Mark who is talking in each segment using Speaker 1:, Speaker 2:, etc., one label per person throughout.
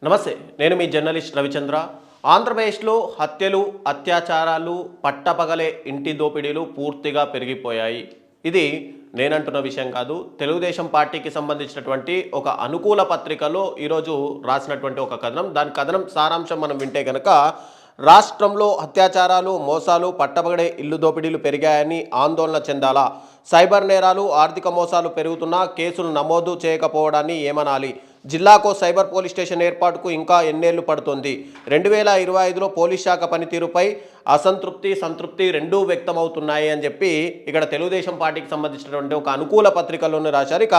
Speaker 1: నమస్తే, నేను మీ జర్నలిస్ట్ రవిచంద్ర. ఆంధ్రప్రదేశ్లో హత్యలు, అత్యాచారాలు, పట్టపగలే ఇంటి దోపిడీలు పూర్తిగా పెరిగిపోయాయి. ఇది నేనంటున్న విషయం కాదు. తెలుగుదేశం పార్టీకి సంబంధించినటువంటి ఒక అనుకూల పత్రికలో ఈరోజు రాసినటువంటి ఒక కథనం. దాని కథనం సారాంశం మనం వింటే కనుక, రాష్ట్రంలో అత్యాచారాలు, మోసాలు, పట్టపగడే ఇల్లు దోపిడీలు పెరిగాయని ఆందోళన చెందాలా? సైబర్ నేరాలు, ఆర్థిక మోసాలు పెరుగుతున్నా కేసులు నమోదు చేయకపోవడాన్ని ఏమనాలి? జిల్లాకో సైబర్ పోలీస్ స్టేషన్ ఏర్పాటుకు ఇంకా ఎన్నేళ్లు పడుతుంది? 2025లో పోలీస్ శాఖ పనితీరుపై అసంతృప్తి, సంతృప్తి రెండూ వ్యక్తమవుతున్నాయి అని చెప్పి ఇక్కడ తెలుగుదేశం పార్టీకి సంబంధించినటువంటి ఒక అనుకూల పత్రికలోనే రాశారు. ఇక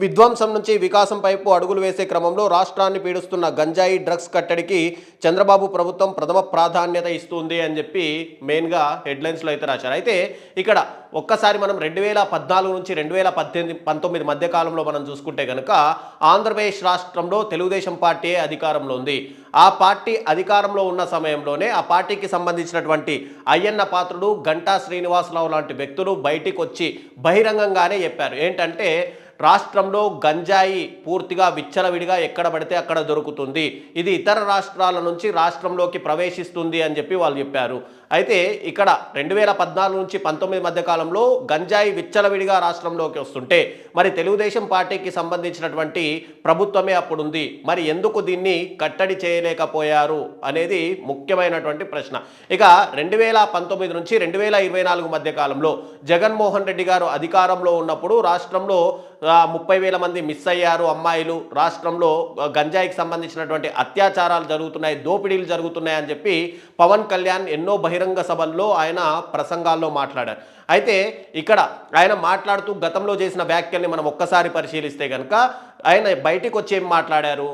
Speaker 1: విధ్వంసం నుంచి వికాసం వైపు అడుగులు వేసే క్రమంలో రాష్ట్రాన్ని పీడిస్తున్న గంజాయి, డ్రగ్స్ కట్టడికి చంద్రబాబు ప్రభుత్వం ప్రథమ ప్రాధాన్యత ఇస్తుంది అని చెప్పి మెయిన్గా హెడ్లైన్స్లో అయితే రాశారు. అయితే ఇక్కడ ఒక్కసారి మనం 2014 నుంచి 2019 మధ్య కాలంలో మనం చూసుకుంటే కనుక, ఆంధ్రప్రదేశ్ రాష్ట్రంలో తెలుగుదేశం పార్టీ అధికారంలో ఉంది. ఆ పార్టీ అధికారంలో ఉన్న సమయంలోనే ఆ పార్టీకి సంబంధించినటువంటి అయ్యన్న పాత్రుడు, గంటా శ్రీనివాసరావు లాంటి వ్యక్తులు బయటికి వచ్చి బహిరంగంగానే చెప్పారు. ఏంటంటే, రాష్ట్రంలో గంజాయి పూర్తిగా విచ్చలవిడిగా ఎక్కడ పడితే అక్కడ దొరుకుతుంది, ఇది ఇతర రాష్ట్రాల నుంచి రాష్ట్రంలోకి ప్రవేశిస్తుంది అని చెప్పి వాళ్ళు చెప్పారు. అయితే ఇక్కడ 2014 నుంచి 19 మధ్య కాలంలో గంజాయి విచ్చలవిడిగా రాష్ట్రంలోకి వస్తుంటే, మరి తెలుగుదేశం పార్టీకి సంబంధించినటువంటి ప్రభుత్వమే అప్పుడుంది, మరి ఎందుకు దీన్ని కట్టడి చేయలేకపోయారు అనేది ముఖ్యమైనటువంటి ప్రశ్న. ఇక 2019 నుంచి 2024 మధ్య కాలంలో జగన్మోహన్ రెడ్డి గారు అధికారంలో ఉన్నప్పుడు రాష్ట్రంలో 30,000 మంది మిస్ అయ్యారు అమ్మాయిలు, రాష్ట్రంలో గంజాయికి సంబంధించినటువంటి అత్యాచారాలు జరుగుతున్నాయి, దోపిడీలు జరుగుతున్నాయి అని చెప్పి పవన్ కళ్యాణ్ ఎన్నో బహిరంగ సభల్లో ఆయన ప్రసంగాల్లో మాట్లాడారు. అయితే ఇక్కడ ఆయన మాట్లాడుతూ గతంలో చేసిన వ్యాఖ్యల్ని మనం ఒక్కసారి పరిశీలిస్తే కనుక, ఆయన బయటికి వచ్చి ఏం మాట్లాడారు?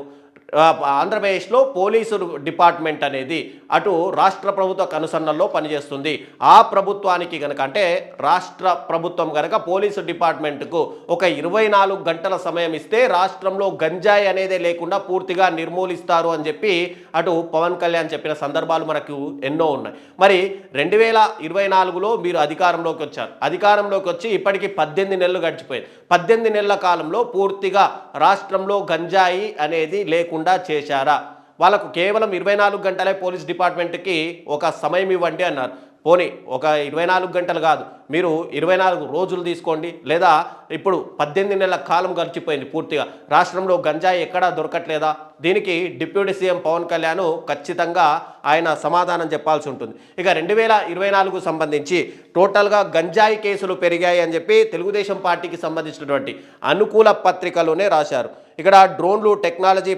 Speaker 1: ఆంధ్రప్రదేశ్లో పోలీసు డిపార్ట్మెంట్ అనేది అటు రాష్ట్ర ప్రభుత్వ కనుసన్నల్లో పనిచేస్తుంది. ఆ ప్రభుత్వానికి కనుక, అంటే రాష్ట్ర ప్రభుత్వం కనుక పోలీసు డిపార్ట్మెంట్కు ఒక 24 గంటల సమయం ఇస్తే రాష్ట్రంలో గంజాయి అనేదే లేకుండా పూర్తిగా నిర్మూలిస్తారు అని చెప్పి అటు పవన్ కళ్యాణ్ చెప్పిన సందర్భాలు మనకు ఎన్నో ఉన్నాయి. మరి 2024లో మీరు అధికారంలోకి వచ్చారు. అధికారంలోకి వచ్చి ఇప్పటికీ 18 నెలలు గడిచిపోయింది. 18 నెలల కాలంలో పూర్తిగా రాష్ట్రంలో గంజాయి అనేది లేకుండా చేశారా? వాళ్ళకు కేవలం 24 గంటలే పోలీస్ డిపార్ట్మెంట్కి ఒక సమయం ఇవ్వండి అన్నారు. పోనీ ఒక 24 గంటలు కాదు, మీరు 24 రోజులు తీసుకోండి, లేదా ఇప్పుడు 18 నెలల కాలం గడిచిపోయింది పూర్తిగా, రాష్ట్రంలో గంజాయి ఎక్కడా దొరకట్లేదా? దీనికి డిప్యూటీ సీఎం పవన్ కళ్యాణ్ ఖచ్చితంగా ఆయన సమాధానం చెప్పాల్సి ఉంటుంది. ఇక 2024కు సంబంధించి టోటల్గా గంజాయి కేసులు పెరిగాయి అని చెప్పి తెలుగుదేశం పార్టీకి సంబంధించినటువంటి అనుకూల పత్రికలోనే రాశారు. ఇక్కడ డ్రోన్లు, టెక్నాలజీ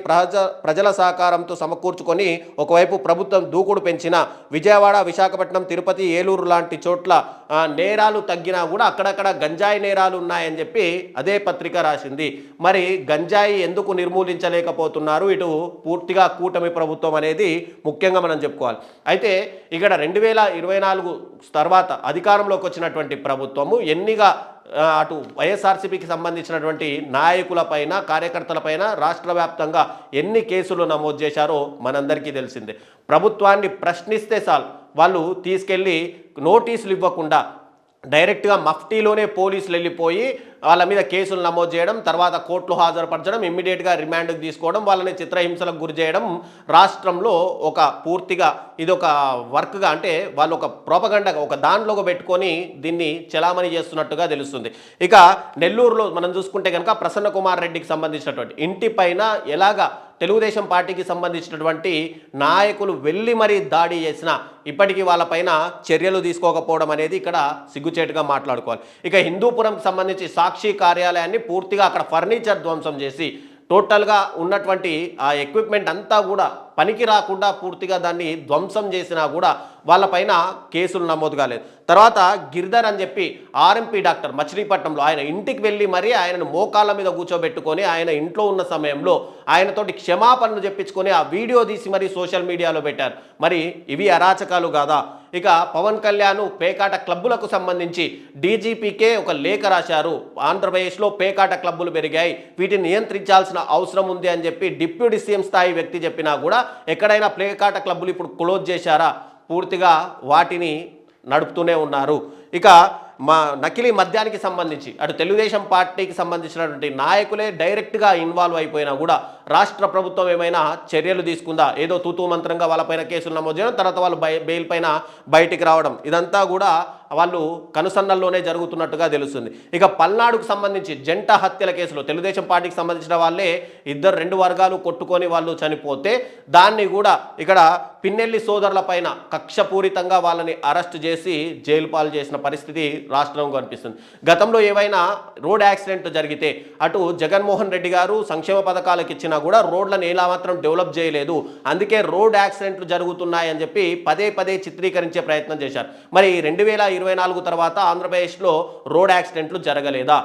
Speaker 1: ప్రజల సహకారంతో సమకూర్చుకొని ఒకవైపు ప్రభుత్వం దూకుడు పెంచిన విజయవాడ, విశాఖపట్నం, తిరుపతి, ఏలూరు లాంటి చోట్ల నేరాలు తగ్గినా కూడా అక్కడక్కడ గంజాయి నేరాలు ఉన్నాయని చెప్పి అదే పత్రిక రాసింది. మరి గంజాయి ఎందుకు నిర్మూలించలేకపోతున్నారు ఇటు పూర్తిగా కూటమి ప్రభుత్వం అనేది ముఖ్యంగా మనం చెప్పుకోవాలి. అయితే ఇక్కడ 2024 తర్వాత అధికారంలోకి వచ్చినటువంటి ప్రభుత్వము ఎన్నిగా అటు వైఎస్ఆర్సీపీకి సంబంధించినటువంటి నాయకులపైన, కార్యకర్తలపైన రాష్ట్ర వ్యాప్తంగా ఎన్ని కేసులు నమోదు చేశారో మనందరికీ తెలిసిందే. ప్రభుత్వాన్ని ప్రశ్నిస్తే చాలు, వాళ్ళు తీసుకెళ్ళి నోటీసులు ఇవ్వకుండా డైరెక్ట్గా మఫ్టీలోనే పోలీసులు వెళ్ళిపోయి వాళ్ళ మీద కేసులు నమోదు చేయడం, తర్వాత కోర్టులో హాజరుపరచడం, ఇమ్మీడియట్గా రిమాండ్కి తీసుకోవడం, వాళ్ళని చిత్రహింసలకు గురి చేయడం రాష్ట్రంలో ఒక పూర్తిగా ఇదొక వర్క్గా, అంటే వాళ్ళు ఒక ప్రోపగండగా ఒక దాంట్లోకి పెట్టుకొని దీన్ని చలామణి చేస్తున్నట్టుగా తెలుస్తుంది. ఇక నెల్లూరులో మనం చూసుకుంటే కనుక ప్రసన్న కుమార్ రెడ్డికి సంబంధించినటువంటి ఇంటి పైన ఎలాగా తెలుగుదేశం పార్టీకి సంబంధించినటువంటి నాయకులు వెళ్ళి మరీ దాడి చేసినా ఇప్పటికీ వాళ్ళపైన చర్యలు తీసుకోకపోవడం అనేది ఇక్కడ సిగ్గుచేటుగా మాట్లాడుకోవాలి. ఇక హిందూపురంకి సంబంధించి సాక్షి కార్యాలయాన్ని పూర్తిగా అక్కడ ఫర్నిచర్ ధ్వంసం చేసి టోటల్గా ఉన్నటువంటి ఆ ఎక్విప్మెంట్ అంతా కూడా పనికి రాకుండా పూర్తిగా దాన్ని ధ్వంసం చేసినా కూడా వాళ్ళపైన కేసులు నమోదు కాలేదు. తర్వాత గిరిధర్ అని చెప్పి ఆర్ఎంపీ డాక్టర్ మచిలీపట్నంలో ఆయన ఇంటికి వెళ్ళి మరీ ఆయనను మోకాళ్ళ మీద కూర్చోబెట్టుకొని ఆయన ఇంట్లో ఉన్న సమయంలో ఆయనతోటి క్షమాపణలు చెప్పించుకొని ఆ వీడియో తీసి మరీ సోషల్ మీడియాలో పెట్టారు. మరి ఇవి అరాచకాలు కాదా? ఇక పవన్ కళ్యాణ్ పేకాట క్లబ్బులకు సంబంధించి డీజీపీకే ఒక లేఖ రాశారు. ఆంధ్రప్రదేశ్లో పేకాట క్లబ్బులు పెరిగాయి, వీటిని నియంత్రించాల్సిన అవసరం ఉంది అని చెప్పి డిప్యూటీ సీఎం స్థాయి వ్యక్తి చెప్పినా కూడా ఎక్కడైనా పేకాట క్లబ్బులు ఇప్పుడు క్లోజ్ చేశారా? పూర్తిగా వాటిని నడుపుతూనే ఉన్నారు. ఇక మా నకిలీ మద్యానికి సంబంధించి అటు తెలుగుదేశం పార్టీకి సంబంధించినటువంటి నాయకులే డైరెక్ట్గా ఇన్వాల్వ్ అయిపోయినా కూడా రాష్ట్ర ప్రభుత్వం ఏమైనా చర్యలు తీసుకుందా? ఏదో తూతూ మంత్రంగా వాళ్ళపైన కేసులు నమోదు చేయడం, తర్వాత వాళ్ళు బెయిల్ పైన బయటికి రావడం, ఇదంతా కూడా వాళ్ళు కనుసన్నల్లోనే జరుగుతున్నట్టుగా తెలుస్తుంది. ఇక పల్నాడుకు సంబంధించి జంట హత్యల కేసులో తెలుగుదేశం పార్టీకి సంబంధించిన వాళ్ళే ఇద్దరు 2 వర్గాలు కొట్టుకొని వాళ్ళు చనిపోతే దాన్ని కూడా ఇక్కడ పిన్నెల్లి సోదరుల పైన కక్షపూరితంగా వాళ్ళని అరెస్ట్ చేసి జైలు పాలు చేసిన పరిస్థితి రాష్ట్రంలో కనిపిస్తుంది. గతంలో ఏవైనా రోడ్ యాక్సిడెంట్ జరిగితే అటు జగన్మోహన్ రెడ్డి గారు సంక్షేమ పథకాలకు ఇచ్చినా కూడా రోడ్లను ఎలా మాత్రం డెవలప్ చేయలేదు, అందుకే రోడ్ యాక్సిడెంట్లు జరుగుతున్నాయని చెప్పి పదే పదే చిత్రీకరించే ప్రయత్నం చేశారు. మరి 2024 తర్వాత ఆంధ్రప్రదేశ్లో రోడ్ యాక్సిడెంట్లు జరగలేదా?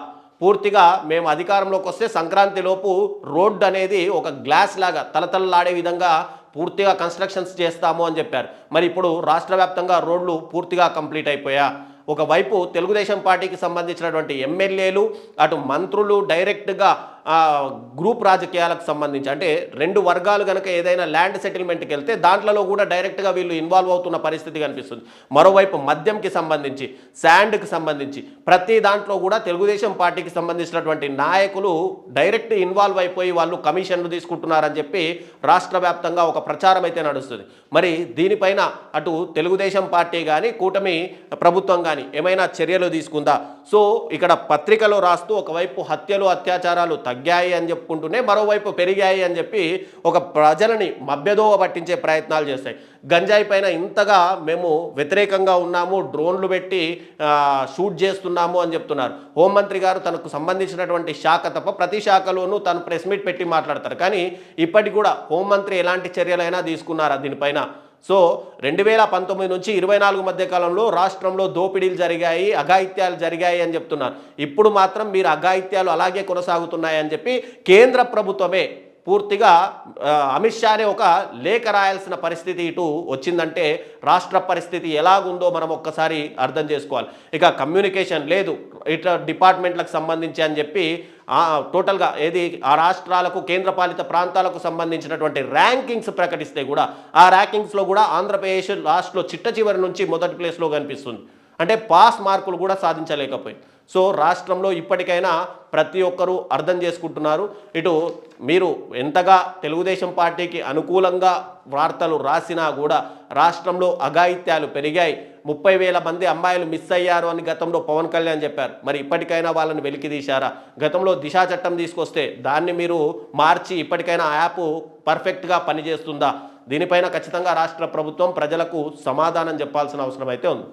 Speaker 1: పూర్తిగా మేము అధికారంలోకి వస్తే సంక్రాంతిలోపు రోడ్డు అనేది ఒక గ్లాస్ లాగా తలతలలాడే విధంగా పూర్తిగా కన్స్ట్రక్షన్స్ చేస్తాము అని చెప్పారు. మరి ఇప్పుడు రాష్ట్ర వ్యాప్తంగా రోడ్లు పూర్తిగా కంప్లీట్ అయిపోయా? ఒకవైపు తెలుగుదేశం పార్టీకి సంబంధించినటువంటి ఎమ్మెల్యేలు అటు మంత్రులు డైరెక్ట్గా గ్రూప్ రాజకీయాలకు సంబంధించి అంటే 2 వర్గాలు కనుక ఏదైనా ల్యాండ్ సెటిల్మెంట్కి వెళ్తే దాంట్లో కూడా డైరెక్ట్గా వీళ్ళు ఇన్వాల్వ్ అవుతున్న పరిస్థితి కనిపిస్తుంది. మరోవైపు మద్యంకి సంబంధించి, శాండ్కి సంబంధించి ప్రతి దాంట్లో కూడా తెలుగుదేశం పార్టీకి సంబంధించినటువంటి నాయకులు డైరెక్ట్ ఇన్వాల్వ్ అయిపోయి వాళ్ళు కమిషన్లు తీసుకుంటున్నారని చెప్పి రాష్ట్ర వ్యాప్తంగా ఒక ప్రచారం అయితే నడుస్తుంది. మరి దీనిపైన అటు తెలుగుదేశం పార్టీ కానీ కూటమి ప్రభుత్వం కానీ ఏమైనా చర్యలు తీసుకుందా? సో ఇక్కడ పత్రికలో రాస్తూ ఒకవైపు హత్యలు అత్యాచారాలు తగ్గాయి అని చెప్పుకుంటూనే మరోవైపు పెరిగాయి అని చెప్పి ఒక ప్రజలని మభ్యదోవ పట్టించే ప్రయత్నాలు చేస్తాయి. గంజాయి పైన ఇంతగా మేము వ్యతిరేకంగా ఉన్నాము, డ్రోన్లు పెట్టి షూట్ చేస్తున్నాము అని చెప్తున్నారు. హోంమంత్రి గారు తనకు సంబంధించినటువంటి శాఖ తప్ప ప్రతి శాఖలోనూ తను ప్రెస్ మీట్ పెట్టి మాట్లాడతారు. కానీ ఇప్పటికి కూడా హోంమంత్రి ఎలాంటి చర్యలైనా తీసుకున్నారా దీనిపైన? సో 2019 నుంచి 24 మధ్య కాలంలో రాష్ట్రంలో దోపిడీలు జరిగాయి, అఘాయిత్యాలు జరిగాయి అని చెప్తున్నారు. ఇప్పుడు మాత్రం మీరు అఘాయిత్యాలు అలాగే కొనసాగుతున్నాయని చెప్పి కేంద్ర ప్రభుత్వమే పూర్తిగా అమిత్ షానే ఒక లేఖ రాయాల్సిన పరిస్థితి ఇటు వచ్చిందంటే రాష్ట్ర పరిస్థితి ఎలాగుందో మనం ఒక్కసారి అర్థం చేసుకోవాలి. ఇక కమ్యూనికేషన్ లేదు ఇట్లా డిపార్ట్మెంట్లకు సంబంధించి అని చెప్పి టోటల్గా ఏది ఆ రాష్ట్రాలకు కేంద్రపాలిత ప్రాంతాలకు సంబంధించినటువంటి ర్యాంకింగ్స్ ప్రకటిస్తే కూడా ఆ ర్యాంకింగ్స్లో కూడా ఆంధ్రప్రదేశ్ లాస్ట్లో చిట్ట చివరి నుంచి మొదటి ప్లేస్లో కనిపిస్తుంది. అంటే పాస్ మార్కులు కూడా సాధించలేకపోయింది. సో రాష్ట్రంలో ఇప్పటికైనా ప్రతి ఒక్కరూ అర్థం చేసుకుంటున్నారు. ఇటు మీరు ఎంతగా తెలుగుదేశం పార్టీకి అనుకూలంగా వార్తలు రాసినా కూడా రాష్ట్రంలో అఘాయిత్యాలు పెరిగాయి, 30,000 మంది అమ్మాయిలు మిస్ అయ్యారు అని గతంలో పవన్ కళ్యాణ్ చెప్పారు. మరి ఇప్పటికైనా వాళ్ళని వెలికి తీశారా? గతంలో దిశా చట్టం తీసుకొస్తే దాన్ని మీరు మార్చి ఇప్పటికైనా యాప్ పర్ఫెక్ట్గా పనిచేస్తుందా? దీనిపైన ఖచ్చితంగా రాష్ట్ర ప్రభుత్వం ప్రజలకు సమాధానం చెప్పాల్సిన అవసరం అయితే ఉంది.